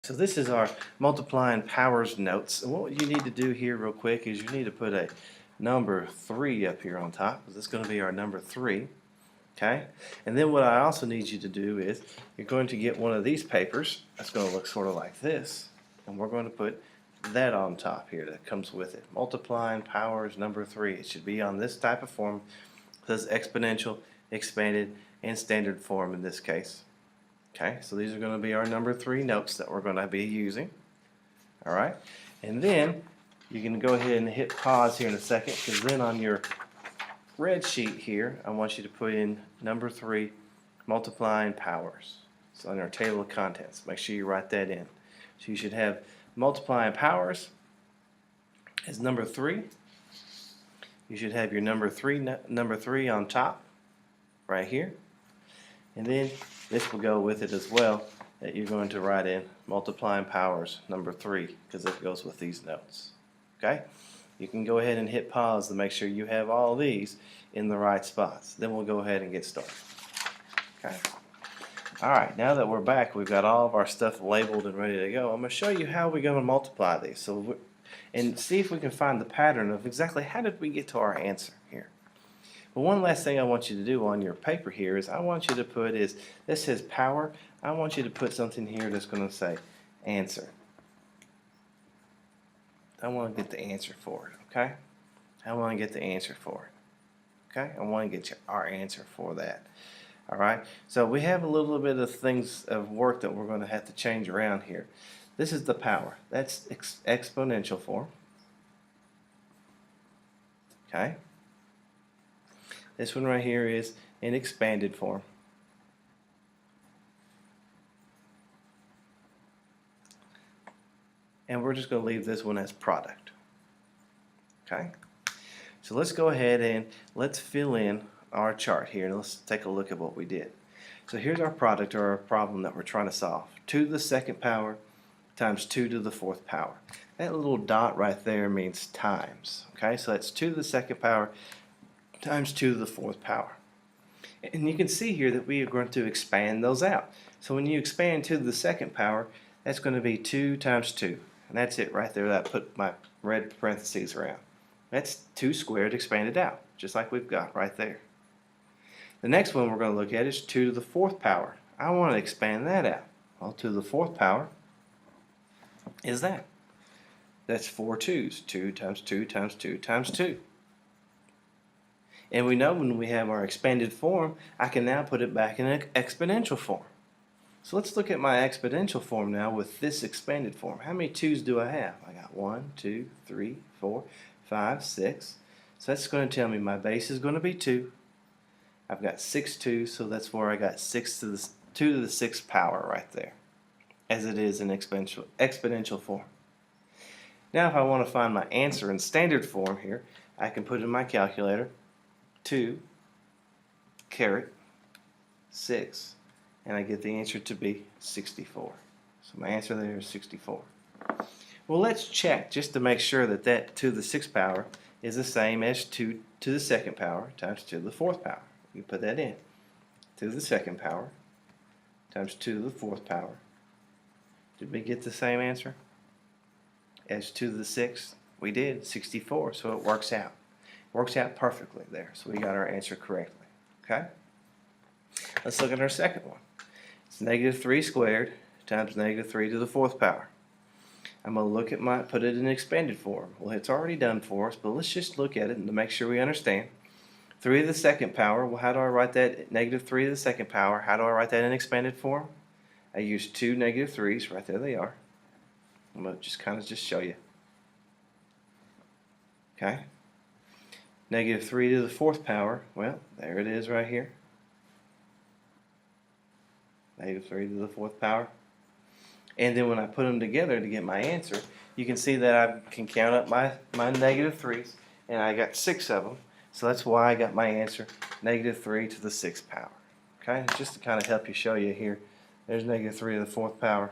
So this is our multiplying powers notes. And what you need to do here real quick is you need to put a number 3 up here on top, because it's going to be our number 3. Okay? And then what I also need you to do is you're going to get one of these papers that's going to look sort of like this. And we're going to put that on top here that comes with it. Multiplying powers number 3. It should be on this type of form. It says exponential, expanded, and standard form in this case. Okay, so these are going to be our number 3 notes that we're going to be using. All right, and then you can go ahead and hit pause here in a second, because then on your red sheet here, I want you to put in number 3, multiplying powers. It's on our table of contents. Make sure you write that in. So you should have multiplying powers as number 3. You should have your number 3 on top, right here. And then this will go with it as well, that you're going to write in multiplying powers number 3, because it goes with these notes. Okay? You can go ahead and hit pause to make sure you have all these in the right spots. Then we'll go ahead and get started. Okay? Alright, now that we're back, we've got all of our stuff labeled and ready to go. I'm going to show you how we're going to multiply these, and see if we can find the pattern of exactly how did we get to our answer here. But one last thing I want you to do on your paper here is I want you to put this says power. I want you to put something here that's going to say answer. I want to get the answer for it, okay? I want to get the answer for it, okay? I want to get our answer for that. All right, so we have a little bit of things of work that we're going to have to change around here. This is the power. That's exponential form, okay? This one right here is in expanded form. And we're just going to leave this one as product. Okay? So let's go ahead and let's fill in our chart here, and let's take a look at what we did. So here's our product, or our problem that we're trying to solve. 2 to the 2nd power times 2 to the 4th power. That little dot right there means times. Okay? So that's 2 to the 2nd power times 2 to the 4th power. And you can see here that we are going to expand those out. So when you expand 2 to the 2nd power, that's going to be 2 times 2. And that's it right there that I put my red parentheses around. That's 2 squared expanded out, just like we've got right there. The next one we're going to look at is 2 to the 4th power. I want to expand that out. Well, 2 to the 4th power is that. That's 4 2's. 2 times 2 times 2 times 2. And we know when we have our expanded form, I can now put it back in an exponential form. So let's look at my exponential form now with this expanded form. How many 2's do I have? I got 1, 2, 3, 4, 5, 6. So that's going to tell me my base is going to be 2. I've got 6 2's, so that's where I got 2 to the 6th power right there, as it is in exponential form. Now if I want to find my answer in standard form here, I can put in my calculator 2 caret 6, and I get the answer to be 64. So my answer there is 64. Well, let's check just to make sure that 2 to the 6th power is the same as 2 to the 2nd power times 2 to the 4th power. You put that in. 2 to the 2nd power times 2 to the 4th power. Did we get the same answer as 2 to the 6th? We did, 64, so it works out. Works out perfectly there, so we got our answer correctly. Okay? Let's look at our second one. It's negative 3 squared times negative 3 to the 4th power. I'm going to look at put it in expanded form. Well, it's already done for us, but let's just look at it to make sure we understand. 3 to the 2nd power, well, how do I write that? Negative 3 to the 2nd power, how do I write that in expanded form? I use 2 negative 3's, right there they are. I'm going to just kind of show you. Okay? Negative 3 to the 4th power, well, there it is right here. Negative 3 to the 4th power. And then when I put them together to get my answer, you can see that I can count up my negative 3's, and I got 6 of them. So that's why I got my answer, negative 3 to the 6th power. Okay, just to kind of help you show you here. There's negative 3 to the 4th power.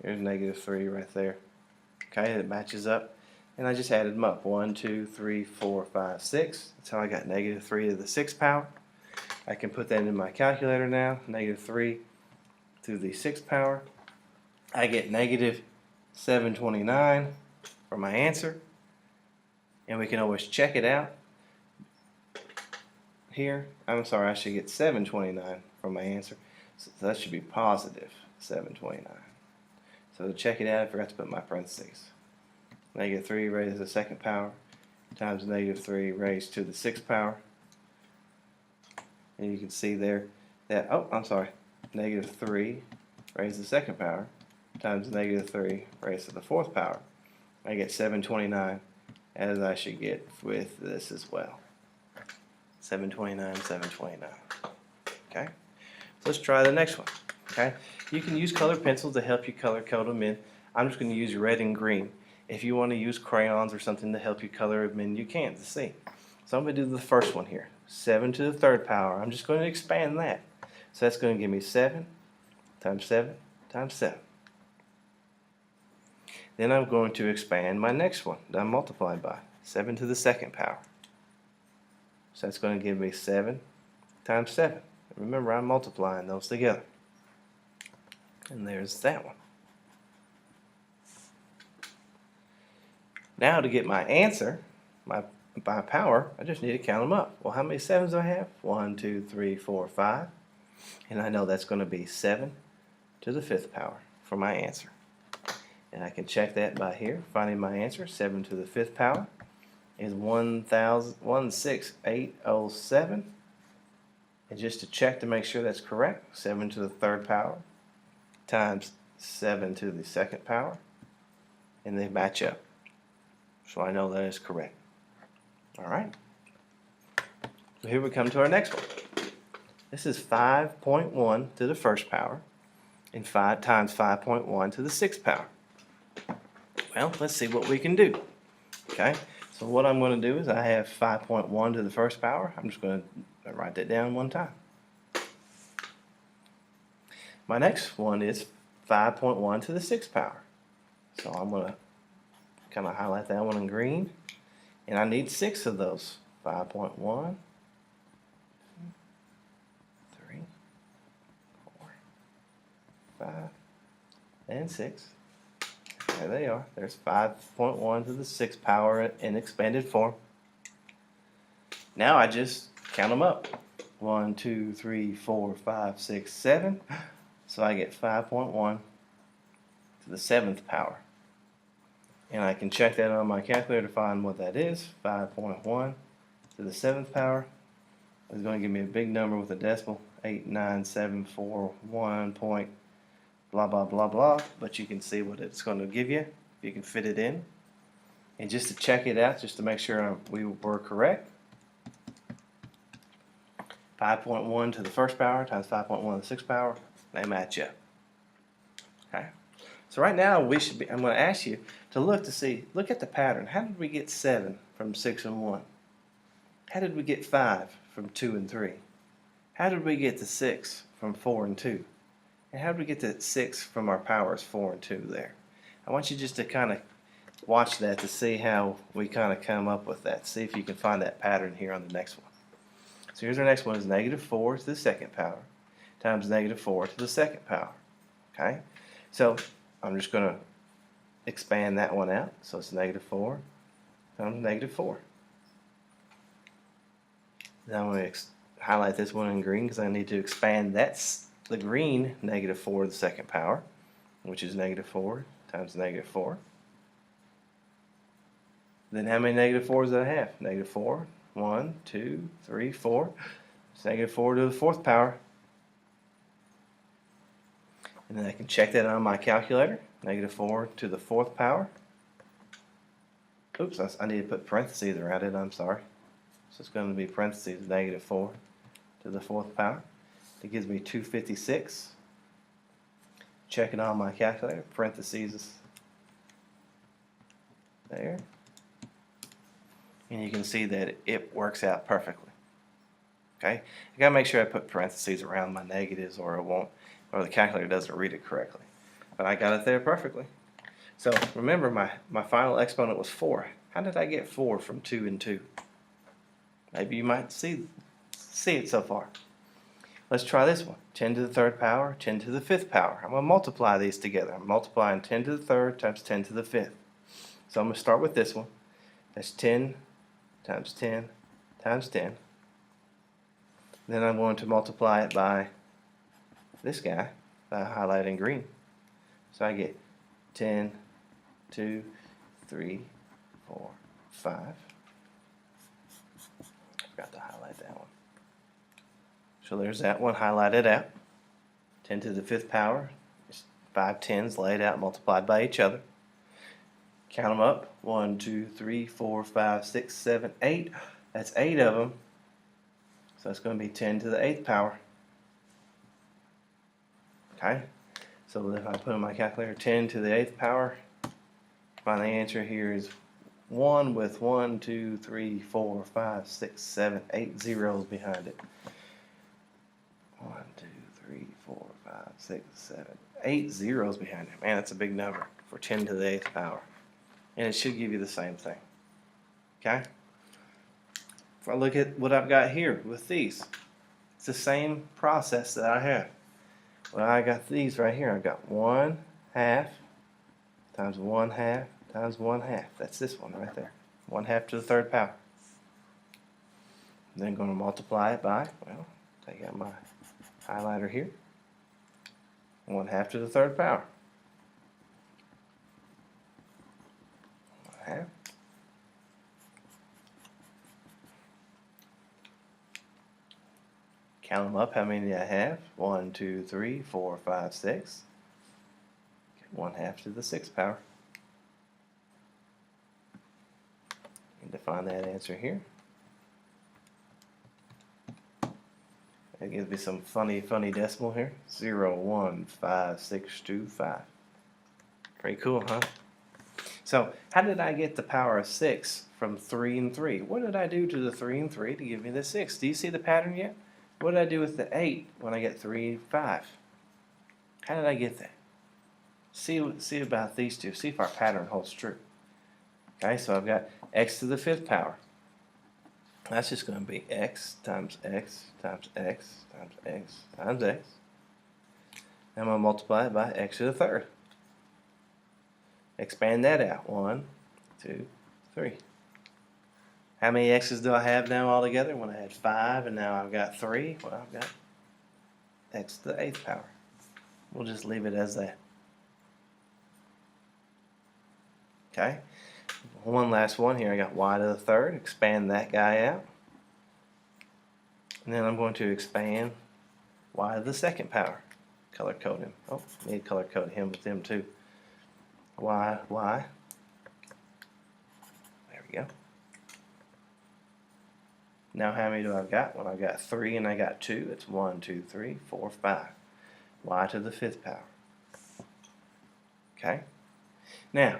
There's negative 3 right there. Okay, it matches up. And I just added them up. 1, 2, 3, 4, 5, 6. That's how I got negative 3 to the 6th power. I can put that in my calculator now. Negative 3 to the 6th power I get negative 729 for my answer. And we can always check it out here. I'm sorry, I should get 729 for my answer. So that should be positive 729. So to check it out, I forgot to put my parentheses. Negative 3 raised to the second power times negative 3 raised to the sixth power. And you can see there that, oh, I'm sorry, negative 3 raised to the second power times negative 3 raised to the fourth power. I get 729, as I should get with this as well. 729, 729. Okay, so let's try the next one. Okay, you can use colored pencils to help you color code them in. I'm just going to use red and green. If you want to use crayons or something to help you color them in, you can to see. So I'm going to do the first one here. 7 to the third power. I'm just going to expand that. So that's going to give me 7 times 7 times 7. Then I'm going to expand my next one that I'm multiplying by. 7 to the second power. So that's going to give me 7 times 7. Remember, I'm multiplying those together. And there's that one. Now to get my answer, my power, I just need to count them up. Well, how many 7s do I have? 1, 2, 3, 4, 5. And I know that's going to be 7 to the fifth power for my answer. And I can check that by here, finding my answer. 7 to the fifth power is 16807. And just to check to make sure that's correct, 7 to the third power times 7 to the second power, and they match up. So I know that is correct. All right. So here we come to our next one. This is 5.1 to the first power and 5 times 5.1 to the sixth power. Well, let's see what we can do. Okay, so what I'm going to do is I have 5.1 to the first power. I'm just going to write that down one time. My next one is 5.1 to the sixth power. So I'm going to kind of highlight that one in green. And I need 6 of those. 5.1, 3, 4, 5, and 6. There they are. There's 5.1 to the sixth power in expanded form. Now I just count them up. 1, 2, 3, 4, 5, 6, 7. So I get 5.1 to the seventh power. And I can check that on my calculator to find what that is. 5.1 to the seventh power is going to give me a big number with a decimal. 89741 point blah blah blah blah. But you can see what it's going to give you if you can fit it in. And just to check it out, just to make sure we were correct, 5.1 to the first power times 5.1 to the sixth power, they match up. Okay. So right now I'm going to ask you to look at the pattern. How did we get 7 from 6 and 1? How did we get 5 from 2 and 3? How did we get to 6 from 4 and 2? And how did we get to 6 from our powers 4 and 2 there? I want you just to kind of watch that to see how we kind of come up with that. See if you can find that pattern here on the next one. So here's our next one is negative 4 to the second power times negative 4 to the second power. Okay? So I'm just going to expand that one out. So it's negative 4 times negative 4. Now I'm going to highlight this one in green because I need to expand the green negative 4 to the second power, which is negative 4 times negative 4. Then how many negative 4s do I have? Negative 4, 1, 2, 3, 4. It's negative 4 to the fourth power. And then I can check that on my calculator. Negative 4 to the fourth power. Oops, I need to put parentheses around it. I'm sorry. So it's going to be parentheses negative 4 to the fourth power. That gives me 256. Check it on my calculator. Parentheses there. And you can see that it works out perfectly. Okay? I got to make sure I put parentheses around my negatives or it won't, or the calculator doesn't read it correctly. But I got it there perfectly. So remember my final exponent was 4. How did I get 4 from 2 and 2? Maybe you might see it so far. Let's try this one. 10 to the third power, 10 to the fifth power. I'm going to multiply these together. I'm multiplying 10 to the third times 10 to the fifth. So I'm going to start with this one. That's 10 times 10 times 10. Then I'm going to multiply it by this guy that I highlighted in green. So I get 10, 2, 3, 4, 5. Forgot to highlight that one. So there's that one highlighted out. 10 to the fifth power is 5 tens laid out, multiplied by each other. Count them up. 1, 2, 3, 4, 5, 6, 7, 8. That's 8 of them. So it's going to be 10 to the eighth power. Okay? So if I put in my calculator 10 to the eighth power, my answer here is 1 with 1, 2, 3, 4, 5, 6, 7, 8 zeros behind it. 1, 2, 3, 4, 5, 6, 7, 8 zeros behind it. Man, that's a big number for 10 to the eighth power. And it should give you the same thing. Okay? If I look at what I've got here with these, it's the same process that I have. Well, I got these right here. I've got 1 half times 1 half times 1 half. That's this one right there. 1 half to the third power. Then I'm going to multiply it by, well, take out my highlighter here. 1 half to the third power. 1 half. Count them up. How many do I have? 1, 2, 3, 4, 5, 6. 1 half to the sixth power. And define that answer here. That gives me some funny decimal here. 0, 1, 5, 6, 2, 5. Pretty cool, huh? So, how did I get the power of 6 from 3 and 3? What did I do to the 3 and 3 to give me the 6? Do you see the pattern yet? What did I do with the 8 when I get 3 and 5? How did I get that? See about these two. See if our pattern holds true. Okay, so I've got x to the fifth power. That's just going to be x times x times x times x times x. I'm going to multiply it by x to the third. Expand that out. 1, 2, 3. How many x's do I have now altogether? When I had 5 and now I've got 3, well, I've got x to the eighth power. We'll just leave it as that. Okay? One last one here. I got y to the third. Expand that guy out. And then I'm going to expand y to the second power. Color code him. Oh, need to color code him with them too. Y. There we go. Now how many do I've got? Well, I've got 3 and I got 2. It's 1, 2, 3, 4, 5. Y to the fifth power. Okay? Now,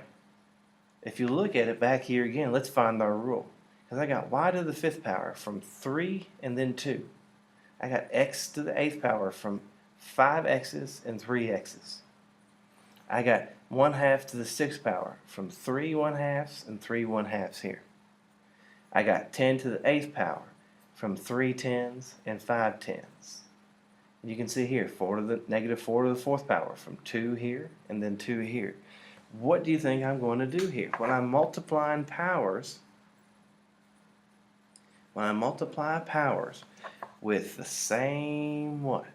if you look at it back here again, let's find our rule. Because I got y to the fifth power from 3 and then 2. I got x to the eighth power from 5 x's and 3 x's. I got 1 half to the sixth power from 3 1/2s and 3 1/2s here. I got 10 to the eighth power from 3 10s and 5 10s. And you can see here, negative 4 to the fourth power from 2 here and then 2 here. What do you think I'm going to do here? When I'm multiplying powers, with the same what?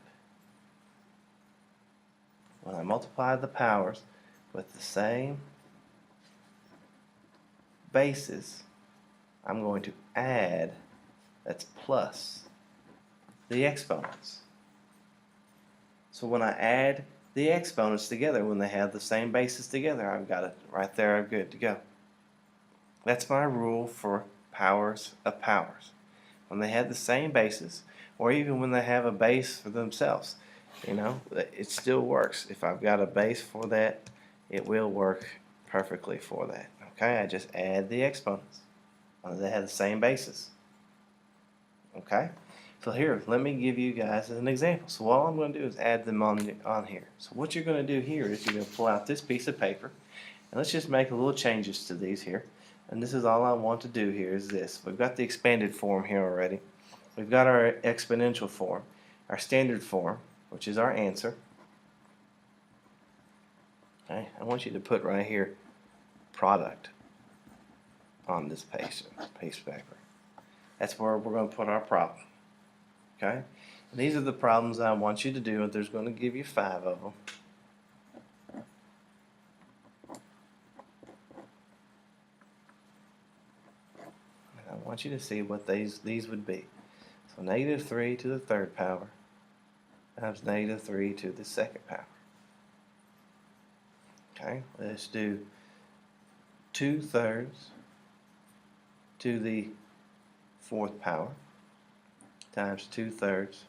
When I multiply the powers with the same bases, I'm going to add, that's plus, the exponents. So when I add the exponents together, when they have the same bases together, I've got it right there, I'm good to go. That's my rule for powers of powers. When they have the same bases, or even when they have a base for themselves, you know, it still works. If I've got a base for that, it will work perfectly for that. Okay, I just add the exponents. They have the same basis. Okay, so here, let me give you guys an example. So all I'm going to do is add them on here. So what you're going to do here is you're going to pull out this piece of paper, and let's just make a little changes to these here. And this is all I want to do here is this. We've got the expanded form here already. We've got our exponential form. our standard form, which is our answer. Okay, I want you to put right here product on this piece of paper. That's where we're going to put our problem. Okay, and these are the problems I want you to do, and there's going to give you 5 of them. And I want you to see what these would be. So negative 3 to the third power times negative 3 to the second power. Okay, let's do 2/3 to the fourth power times 2/3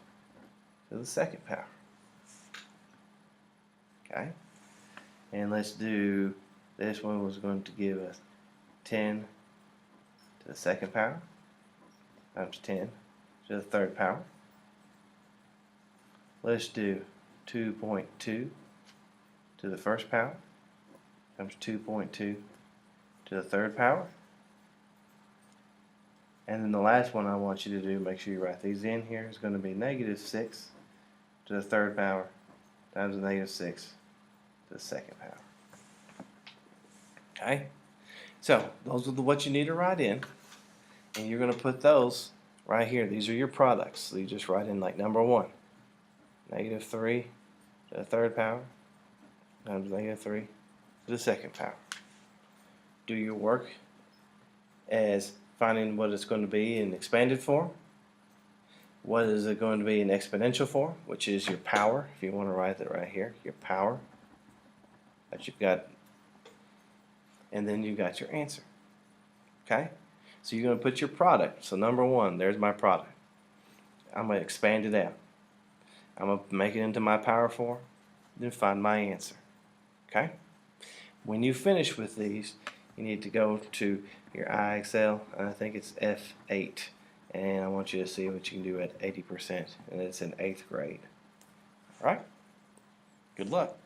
to the second power. Okay, and let's do, this one was going to give us 10 to the second power times 10 to the third power. Let's do 2.2 to the first power times 2.2 to the third power. And then the last one I want you to do, make sure you write these in here, is going to be negative 6 to the third power times negative 6 to the second power. Okay? So, those are what you need to write in. And you're going to put those right here. These are your products. So you just write in like number 1. Negative 3 to the third power times negative 3 to the second power. Do your work as finding what it's going to be in expanded form. What is it going to be in exponential form, which is your power, if you want to write that right here, your power that you've got, and then you've got your answer. Okay? So you're going to put your product. So number 1, there's my product. I'm going to expand it out. I'm going to make it into my power form, then find my answer. Okay? When you finish with these, you need to go to your IXL, and I think it's F8, and I want you to see what you can do at 80%, and it's in 8th grade. All right? Good luck.